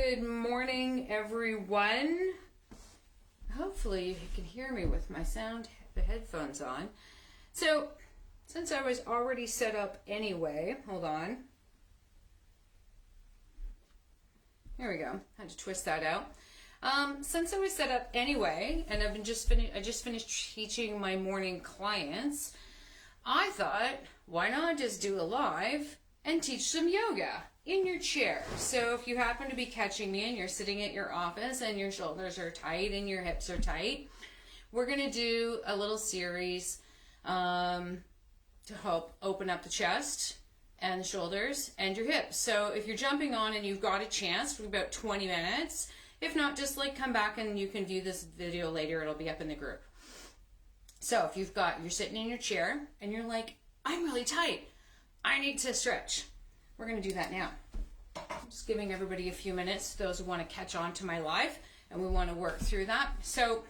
Good morning, everyone. Hopefully you can hear me with my the headphones on. So, since I was already set up anyway, hold on. There we go. I had to twist that out. Since I was set up anyway, and I just finished teaching my morning clients, I thought, why not just do a live and teach some yoga in your chair. So if you happen to be catching me and you're sitting at your office and your shoulders are tight and your hips are tight, we're going to do a little series to help open up the chest and the shoulders and your hips. So if you're jumping on and you've got a chance for about 20 minutes, if not, just come back and you can view this video later. It'll be up in the group. So if you're sitting in your chair and you're like, I'm really tight, I need to stretch. We're going to do that now. I'm just giving everybody a few minutes, those who want to catch on to my live, and we want to work through that. So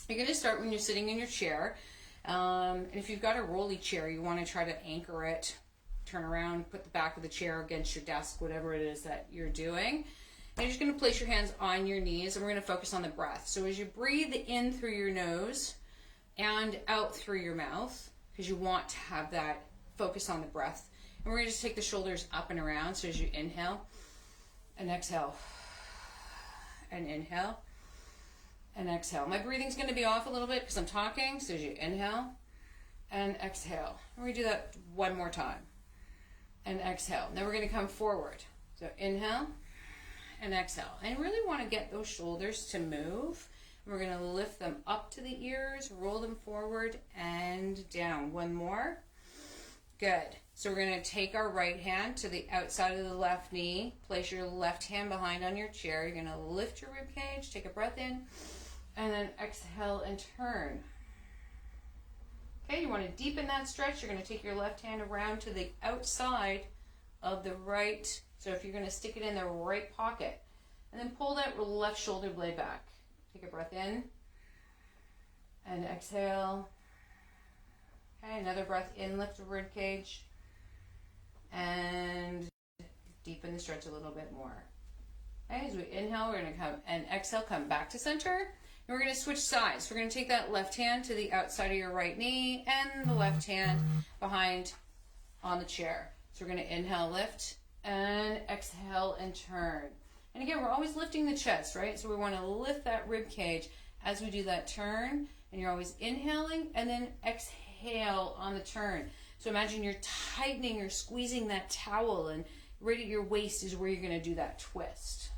you're going to start when you're sitting in your chair. And if you've got a rolly chair, you want to try to anchor it, turn around, put the back of the chair against your desk, whatever it is that you're doing. And you're just going to place your hands on your knees, and we're going to focus on the breath. So as you breathe in through your nose and out through your mouth, because you want to have that focus on the breath. And we're going to just take the shoulders up and around. So as you inhale and exhale and inhale and exhale. My breathing's going to be off a little bit because I'm talking. So as you inhale and exhale. And we do that one more time. And exhale. Then we're going to come forward. So inhale and exhale. And really want to get those shoulders to move. And we're going to lift them up to the ears, roll them forward and down. One more. Good. So we're going to take our right hand to the outside of the left knee. Place your left hand behind on your chair. You're going to lift your rib cage, take a breath in, and then exhale and turn. Okay, you want to deepen that stretch. You're going to take your left hand around to the outside of the right. So if you're going to stick it in the right pocket, and then pull that left shoulder blade back. Take a breath in and exhale. Okay, another breath in, lift the rib cage, and deepen the stretch a little bit more. Okay, as we inhale, we're going to come and exhale, come back to center, and we're going to switch sides. We're going to take that left hand to the outside of your right knee and the left hand behind on the chair. So we're going to inhale, lift, and exhale and turn. And again, we're always lifting the chest, right? So we want to lift that rib cage as we do that turn, and you're always inhaling and then exhale on the turn. So imagine you're tightening or squeezing that towel, and right at your waist is where you're going to do that twist.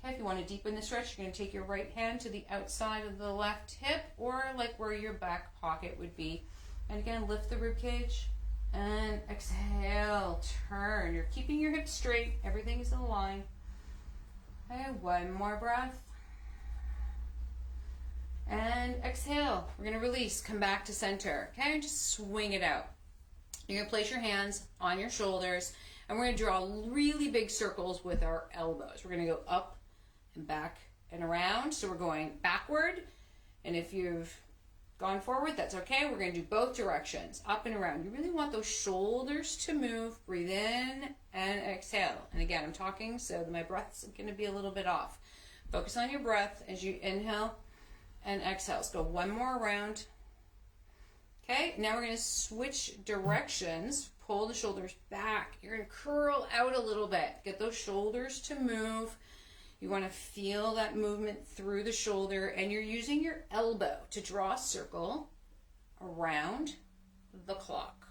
Okay, if you want to deepen the stretch, you're going to take your right hand to the outside of the left hip, or where your back pocket would be. And again, lift the rib cage and exhale, turn. You're keeping your hips straight. Everything is in line. Okay, one more breath. And exhale. We're going to release, come back to center. Okay, just swing it out. You're going to place your hands on your shoulders, and we're going to draw really big circles with our elbows. We're going to go up and back and around. So we're going backward, and if you've gone forward, that's okay. We're going to do both directions, up and around. You really want those shoulders to move. Breathe in and exhale. And again, I'm talking, so my breath's going to be a little bit off. Focus on your breath as you inhale and exhale. Let's go one more round. Okay, now we're going to switch directions. Pull the shoulders back. You're going to curl out a little bit. Get those shoulders to move. You want to feel that movement through the shoulder, and you're using your elbow to draw a circle around the clock.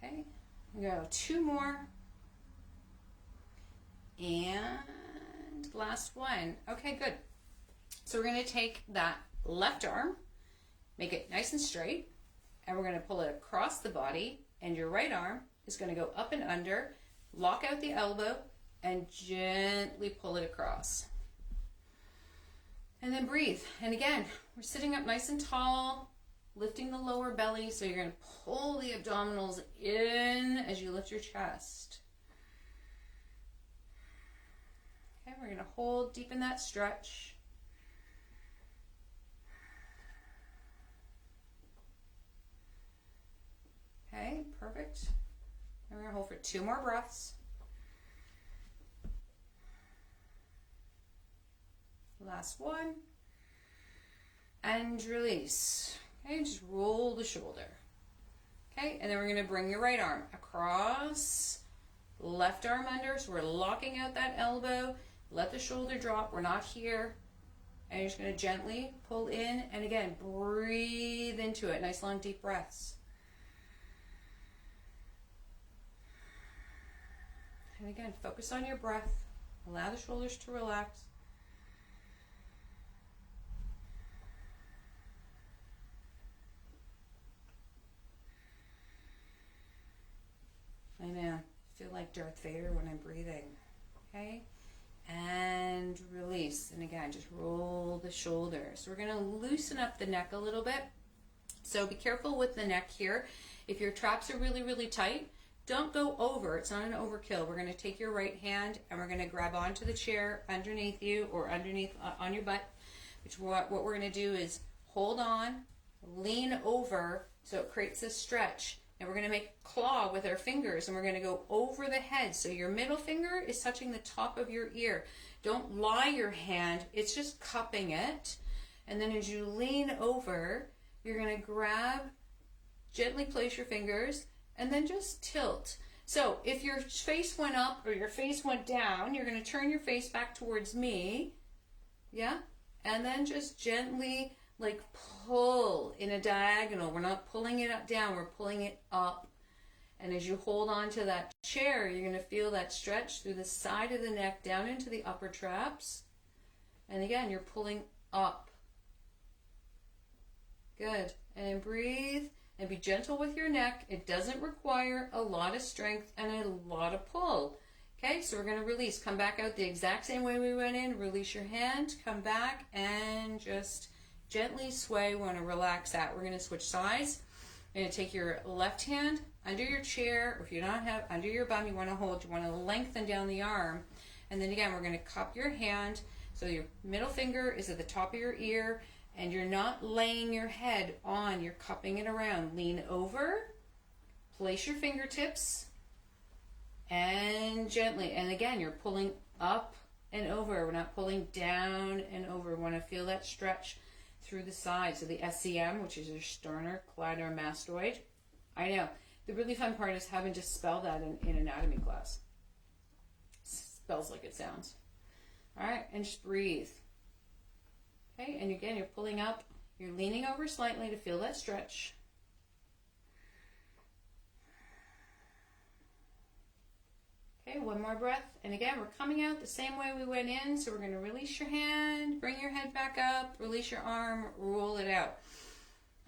Okay, we go two more. And last one. Okay, good. So we're going to take that left arm, make it nice and straight, and we're going to pull it across the body, and your right arm is going to go up and under, lock out the elbow, and gently pull it across. And then breathe. And again, we're sitting up nice and tall, lifting the lower belly, so you're going to pull the abdominals in as you lift your chest. Okay, we're going to hold, deepen that stretch. Okay, perfect. And we're going to hold for two more breaths. Last one. And release. Okay, just roll the shoulder. Okay, and then we're going to bring your right arm across, left arm under, so we're locking out that elbow. Let the shoulder drop. We're not here. And you're just going to gently pull in, and again, breathe into it. Nice long deep breaths. And again, focus on your breath. Allow the shoulders to relax. I know. I feel like Darth Vader when I'm breathing. Okay? And release. And again, just roll the shoulders. So we're going to loosen up the neck a little bit. So be careful with the neck here. If your traps are really, really tight, don't go over. It's not an overkill. We're going to take your right hand and we're going to grab onto the chair underneath you or underneath on your butt. Which what we're going to do is hold on, lean over so it creates this stretch. And we're going to make a claw with our fingers and we're going to go over the head. So your middle finger is touching the top of your ear. Don't lie your hand. It's just cupping it. And then as you lean over, you're going to grab, gently place your fingers, and then just tilt. So if your face went up or your face went down, you're going to turn your face back towards me. Yeah? And then just gently like pull in a diagonal. We're not pulling it up down, we're pulling it up. And as you hold on to that chair, you're going to feel that stretch through the side of the neck down into the upper traps. And again, you're pulling up. Good. And breathe and be gentle with your neck. It doesn't require a lot of strength and a lot of pull. Okay, so we're going to release. Come back out the exact same way we went in. Release your hand, come back, and just gently sway. We want to relax that. We're going to switch sides. You're going to take your left hand under your chair, or if you don't have under your bum, you want to lengthen down the arm. And then again, we're going to cup your hand so your middle finger is at the top of your ear and you're not laying your head on, you're cupping it around. Lean over, place your fingertips, and gently. And again, you're pulling up and over. We're not pulling down and over. We want to feel that stretch through the sides of the SCM, which is your sternocleidomastoid. I know. The really fun part is having to spell that in anatomy class. Spells like it sounds. All right, and just breathe. Okay, and again, you're pulling up. You're leaning over slightly to feel that stretch. Okay, one more breath. And again, we're coming out the same way we went in. So we're going to release your hand, bring your head back up, release your arm, roll it out.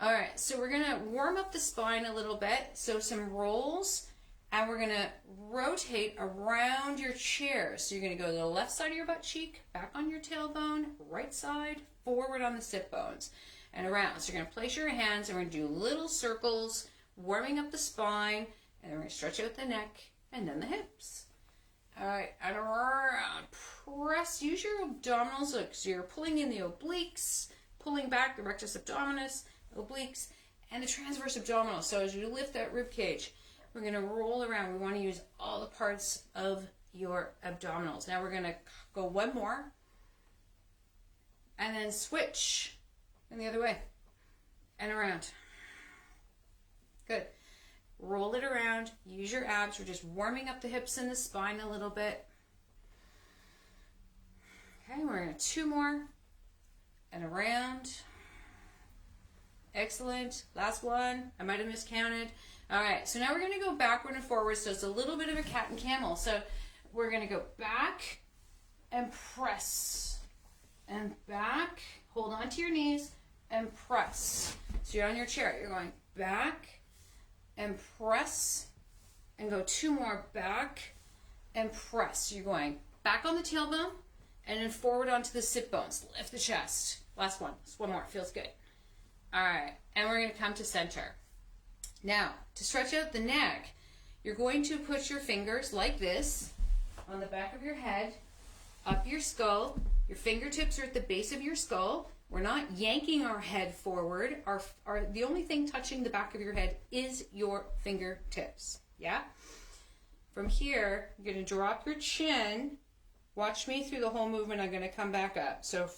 All right, so we're going to warm up the spine a little bit. So some rolls, and we're going to rotate around your chair. So you're going to go to the left side of your butt cheek, back on your tailbone, right side, forward on the sit bones, and around. So you're going to place your hands, and we're going to do little circles, warming up the spine, and then we're going to stretch out the neck, and then the hips. All right, and around. Press, use your abdominals. So you're pulling in the obliques, pulling back the rectus abdominis, obliques, and the transverse abdominals. So as you lift that rib cage, we're going to roll around. We want to use all the parts of your abdominals. Now we're going to go one more, and then switch in the other way, and around. Good. Roll it around. Use your abs. We're just warming up the hips and the spine a little bit. Okay, we're going to two more, and around. Excellent. Last one. I might have miscounted. All right, so now we're going to go backward and forward, so it's a little bit of a cat and camel. So we're going to go back and press, and back. Hold on to your knees and press. So you're on your chair. You're going back and press, and go two more, back and press. You're going back on the tailbone and then forward onto the sit bones. Lift the chest. Last one. Just one more. Feels good. All right, and we're going to come to center. Now, to stretch out the neck, you're going to put your fingers like this on the back of your head, up your skull. Your fingertips are at the base of your skull. We're not yanking our head forward. The only thing touching the back of your head is your fingertips. Yeah? From here, you're going to drop your chin. Watch me through the whole movement. I'm going to come back up. So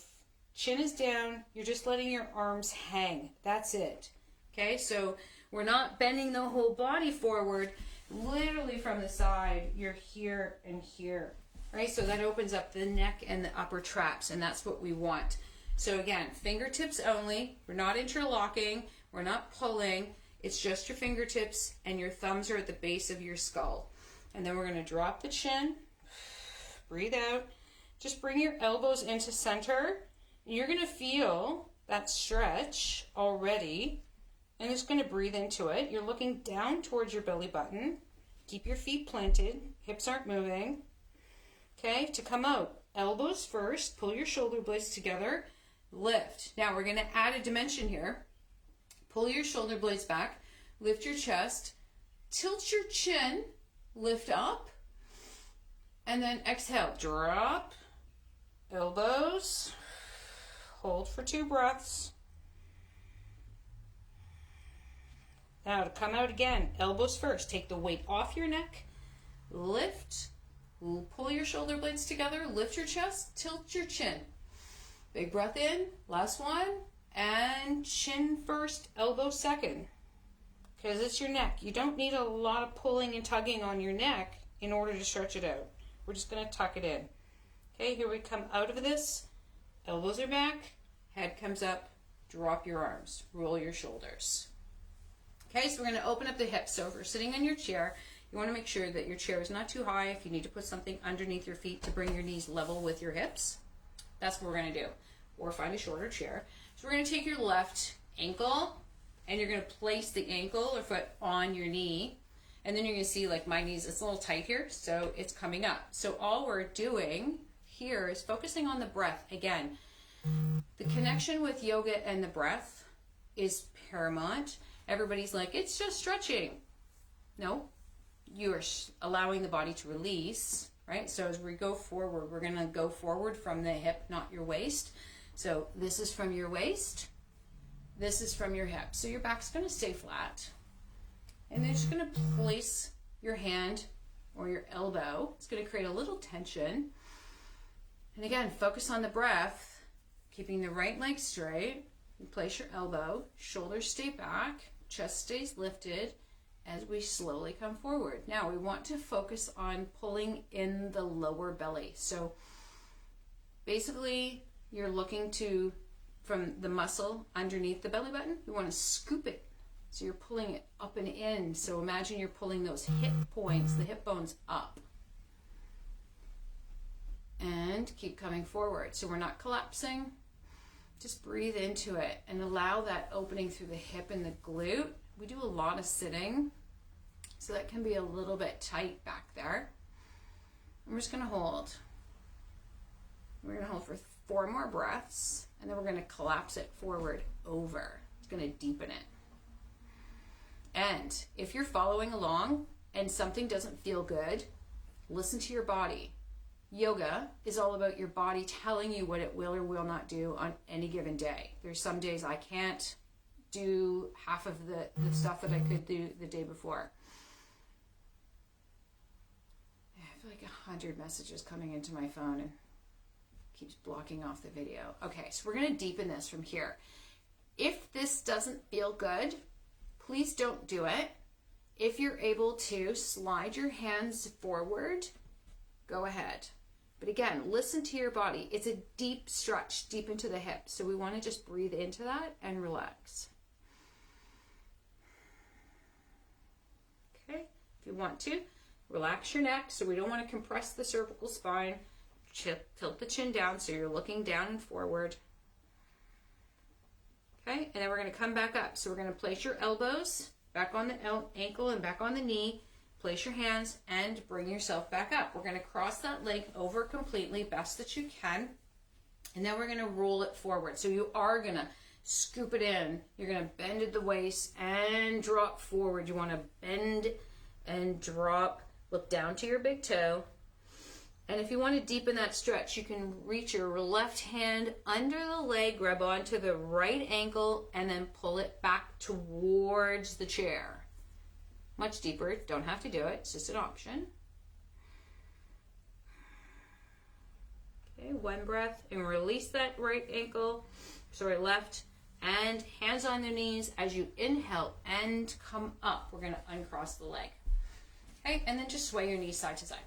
Chin is down. You're just letting your arms hang. That's it. Okay, so we're not bending the whole body forward. Literally from the side, you're here and here. Right, so that opens up the neck and the upper traps, and that's what we want. So again, fingertips only. We're not interlocking. We're not pulling. It's just your fingertips, and your thumbs are at the base of your skull. And then we're going to drop the chin. Breathe out. Just bring your elbows into center. You're going to feel that stretch already. And just going to breathe into it. You're looking down towards your belly button. Keep your feet planted. Hips aren't moving. Okay, to come out, elbows first, pull your shoulder blades together, lift. Now we're going to add a dimension here. Pull your shoulder blades back, lift your chest, tilt your chin, lift up, and then exhale, drop, elbows, hold for 2 breaths. Now to come out again, elbows first, take the weight off your neck, lift. Pull your shoulder blades together, lift your chest, tilt your chin. Big breath in, last one, and chin first, elbow second. Because it's your neck. You don't need a lot of pulling and tugging on your neck in order to stretch it out. We're just going to tuck it in. Okay, here we come out of this. Elbows are back, head comes up, drop your arms, roll your shoulders. Okay, so we're going to open up the hips. So if you're sitting on your chair, you want to make sure that your chair is not too high. If you need to put something underneath your feet to bring your knees level with your hips, that's what we're going to do. Or find a shorter chair. So we're going to take your left ankle and you're going to place the ankle or foot on your knee. And then you're going to see, like my knees, it's a little tight here, so it's coming up. So all we're doing here is focusing on the breath. Again, the connection with yoga and the breath is paramount. Everybody's like, it's just stretching. No. You are allowing the body to release, right? So as we go forward, we're going to go forward from the hip, not your waist. So this is from your waist. This is from your hip. So your back's going to stay flat. And then you're just going to place your hand or your elbow. It's going to create a little tension. And again, focus on the breath, keeping the right leg straight. You place your elbow, shoulders stay back, chest stays lifted. As we slowly come forward. Now we want to focus on pulling in the lower belly. So basically you're looking to, from the muscle underneath the belly button, you want to scoop it. So you're pulling it up and in. So imagine you're pulling those hip points, the hip bones up. And keep coming forward. So we're not collapsing. Just breathe into it and allow that opening through the hip and the glute. We do a lot of sitting, so that can be a little bit tight back there. I'm just going to hold. We're going to hold for 4 more breaths, and then we're going to collapse it forward over. It's going to deepen it. And if you're following along and something doesn't feel good, listen to your body. Yoga is all about your body telling you what it will or will not do on any given day. There's some days I can't do half of the stuff that I could do the day before. I feel like 100 messages coming into my phone and keeps blocking off the video. Okay, so we're going to deepen this from here. If this doesn't feel good, please don't do it. If you're able to slide your hands forward, go ahead. But again, listen to your body. It's a deep stretch, deep into the hips. So we want to just breathe into that and relax. Okay, if you want to, relax your neck. So we don't want to compress the cervical spine. Tilt the chin down so you're looking down and forward. Okay, and then we're going to come back up. So we're going to place your elbows back on the ankle and back on the knee. Place your hands and bring yourself back up. We're going to cross that leg over completely, best that you can. And then we're going to roll it forward. So you are going to scoop it in. You're going to bend at the waist and drop forward. You want to bend and drop. Look down to your big toe. And if you want to deepen that stretch, you can reach your left hand under the leg, grab onto the right ankle, and then pull it back towards the chair. Much deeper, don't have to do it, it's just an option. Okay, one breath and release that left, and hands on the knees as you inhale and come up. We're going to uncross the leg. Okay, and then just sway your knees side to side.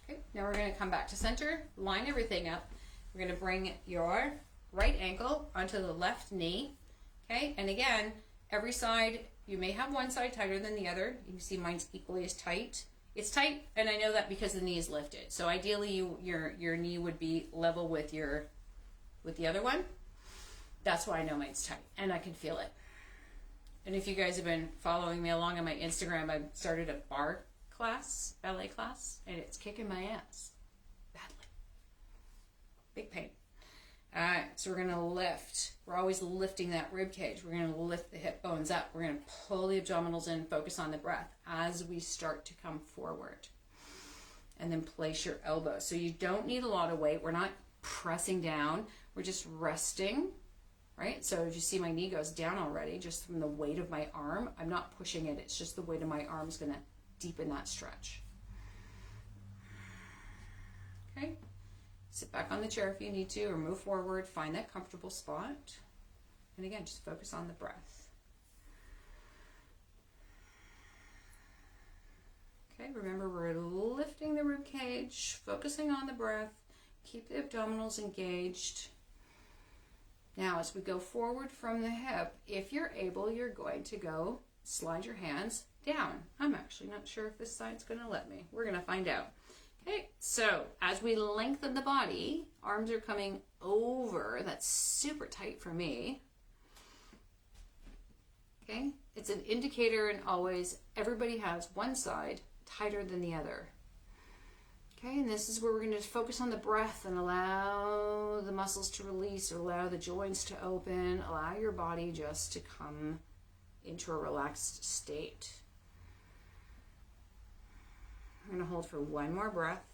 Okay, now we're going to come back to center, line everything up. We're going to bring your right ankle onto the left knee. Okay, and again, every side, you may have one side tighter than the other. You can see mine's equally as tight. It's tight, and I know that because the knee is lifted. So ideally, your knee would be level with the other one. That's why I know mine's tight, and I can feel it. And if you guys have been following me along on my Instagram, I've started a ballet class, and it's kicking my ass badly. Big pain. All right, so we're going to lift. We're always lifting that rib cage. We're going to lift the hip bones up. We're going to pull the abdominals in, focus on the breath as we start to come forward. And then place your elbows. So you don't need a lot of weight. We're not pressing down. We're just resting, right? So if you see my knee goes down already, just from the weight of my arm, I'm not pushing it. It's just the weight of my arm is going to deepen that stretch. Okay. Sit back on the chair if you need to, or move forward. Find that comfortable spot. And again, just focus on the breath. Okay, remember we're lifting the rib cage, focusing on the breath. Keep the abdominals engaged. Now, as we go forward from the hip, if you're able, you're going to go slide your hands down. I'm actually not sure if this side's going to let me. We're going to find out. Okay, so as we lengthen the body, arms are coming over. That's super tight for me. Okay, it's an indicator, and always everybody has one side tighter than the other. Okay, and this is where we're going to focus on the breath and allow the muscles to release, allow the joints to open, allow your body just to come into a relaxed state. I'm going to hold for one more breath.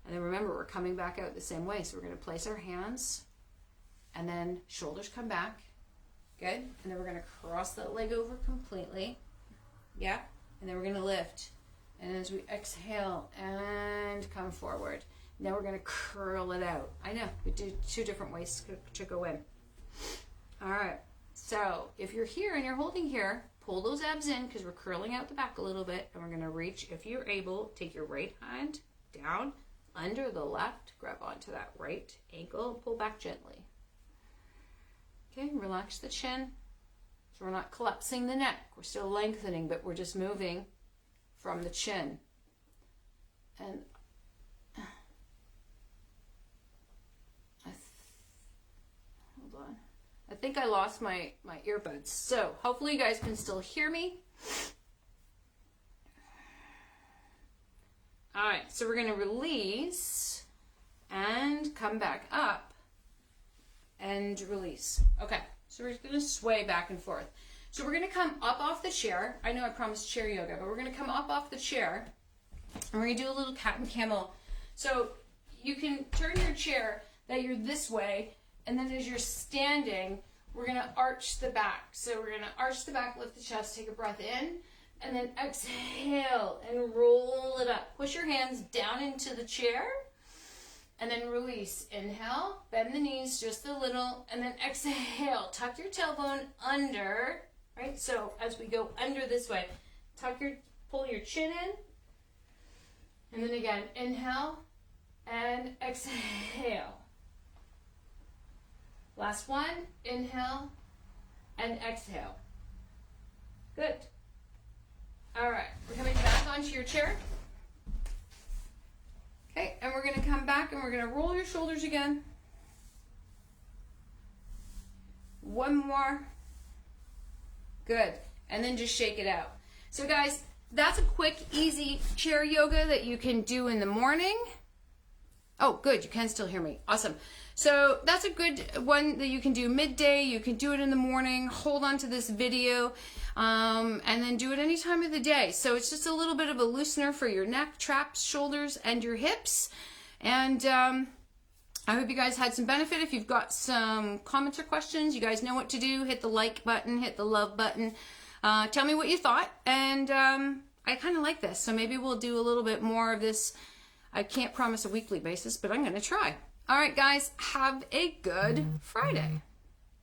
And then remember, we're coming back out the same way. So we're going to place our hands, and then shoulders come back. Good. And then we're going to cross that leg over completely. Yeah. And then we're going to lift. And as we exhale and come forward, now we're going to curl it out. I know, we do two different ways to go in. All right. So if you're here and you're holding here, pull those abs in because we're curling out the back a little bit, and we're going to reach. If you're able, take your right hand down under the left, grab onto that right ankle, pull back gently. Okay, relax the chin. So we're not collapsing the neck. We're still lengthening, but we're just moving from the chin. And hold on. I think I lost my earbuds. So hopefully you guys can still hear me. All right, so we're going to release and come back up and release. Okay, so we're going to sway back and forth. So we're going to come up off the chair. I know I promised chair yoga, but we're going to come up off the chair, and we're going to do a little cat and camel. So you can turn your chair that you're this way, and then as you're standing, we're going to arch the back. So we're going to arch the back, lift the chest, take a breath in, and then exhale and roll it up. Push your hands down into the chair, and then release. Inhale, bend the knees just a little, and then exhale. Tuck your tailbone under, right? So as we go under this way, pull your chin in, and then again, inhale and exhale. Last one, inhale and exhale. Good. All right, we're coming back onto your chair. Okay, and we're going to come back and we're going to roll your shoulders again. One more. Good. And then just shake it out. So guys, that's a quick, easy chair yoga that you can do in the morning. Oh, good. You can still hear me. Awesome. So that's a good one that you can do midday. You can do it in the morning. Hold on to this video and then do it any time of the day. So it's just a little bit of a loosener for your neck, traps, shoulders, and your hips. And I hope you guys had some benefit. If you've got some comments or questions, you guys know what to do. Hit the like button, hit the love button. Tell me what you thought. And I kind of like this. So maybe we'll do a little bit more of this. I can't promise a weekly basis, but I'm going to try. All right, guys, have a good Friday.